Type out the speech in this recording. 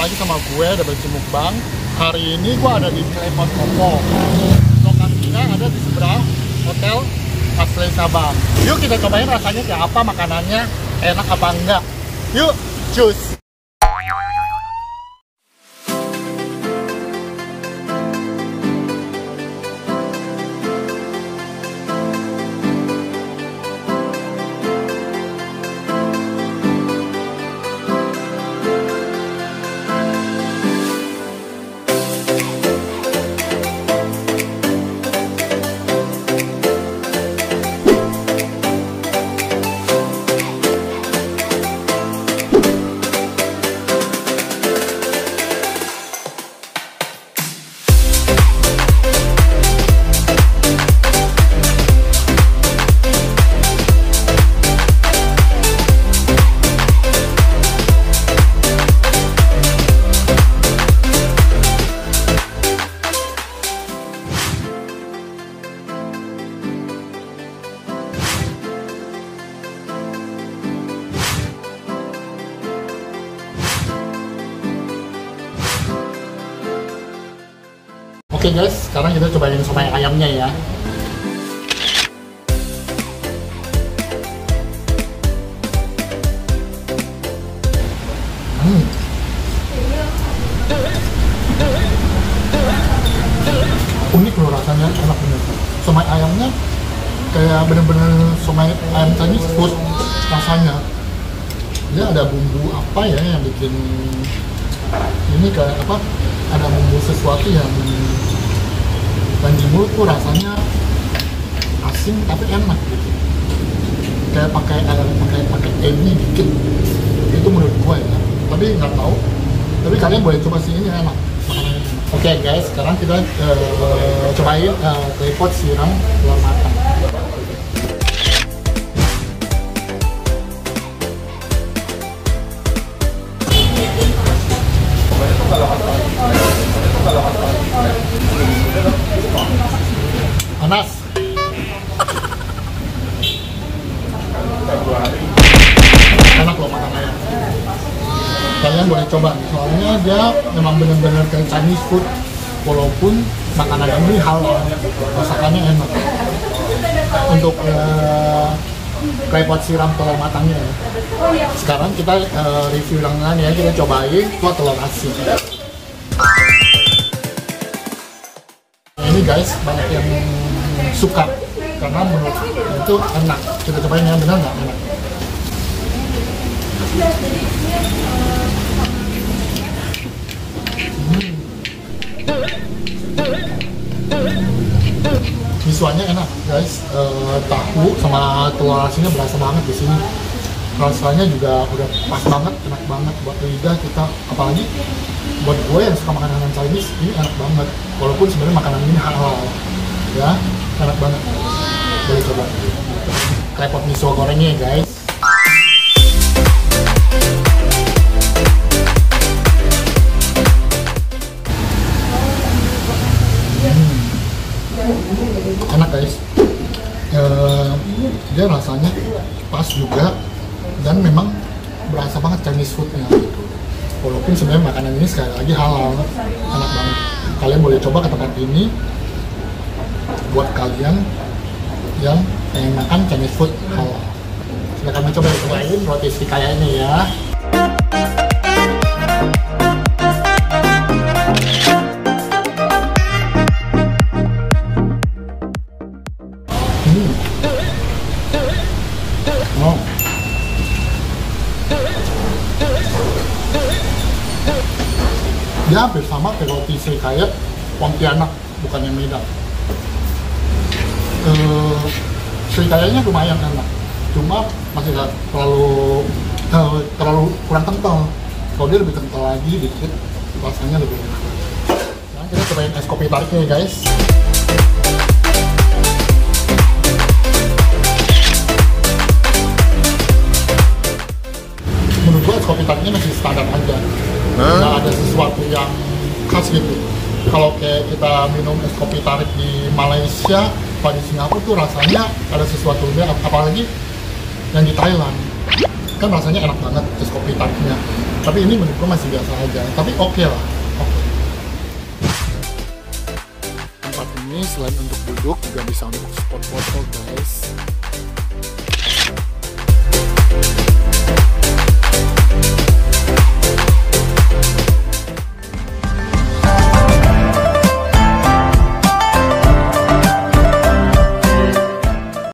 lagi sama gue Double Mukbang. Hari ini gue ada di Klepot Kopo. Lokasinya ada di seberang Hotel Asli Sabang. Yuk kita cobain rasanya kayak apa, makanannya enak apa enggak. Yuk, cus! Oke guys, sekarang kita cobain somai ayamnya ya. Unik loh rasanya, enak bener. Somai ayamnya kayak bener-bener somai ayam Chinese food rasanya. Dia ada bumbu apa ya yang bikin ini kayak apa? Ada bumbu sesuatu yang mulut tuh rasanya asin tapi enak gitu. Kayak pakai ebi dikit. Itu menurut gue ya. Tapi nggak tahu. Tapi kalian boleh coba sih, ini enak. Oke guys, sekarang kita cobain klepot siram telur matang. Panas. Enak loh makanannya. Kalian boleh coba, soalnya dia memang benar-benar kayak Chinese food, walaupun makanan ini halal, masakannya enak. Untuk klepot siram telur matangnya ya. Sekarang kita review lengan ya, kita cobain buat telur asin. Ini guys, banyak yang suka karena menurut itu enak. Kita cobain ya, benar nggak enak? Visualnya enak guys, tahu sama telur asinnya berasa banget di sini. Rasanya juga udah pas banget, enak banget buat lidah kita. Apalagi buat gue yang suka makanan Chinese, ini enak banget. Walaupun sebenarnya makanan ini halal, ya enak banget. Boleh coba. Klepot miso gorengnya ya guys. Enak guys, dia rasanya pas juga dan memang berasa banget Chinese foodnya gitu. Walaupun sebenarnya makanan ini sekali lagi halal, enak banget. Kalian boleh coba ke tempat ini buat kalian yang pengen makan Chinese food halal. Silahkan cobain roti srikaya ini ya. Oh. Dia hampir sama kayak roti srikaya Pontianak, bukannya Medan. Srikayanya lumayan enak, cuma masih gak terlalu kurang kental. Kalau dia lebih kental lagi dikit, rasanya lebih enak. Sekarang kita cobain es kopi tariknya ya guys. Menurut gua es kopi tariknya masih standar aja, nggak ada sesuatu yang khas gitu. Kalau kayak kita minum es kopi tarik di Malaysia, atau di Singapura tuh rasanya ada sesuatunya, apalagi yang di Thailand kan rasanya enak banget es kopi tariknya. Tapi ini menurut gue masih biasa aja, tapi oke lah. Oke. Tempat ini selain untuk duduk juga bisa untuk spot foto guys.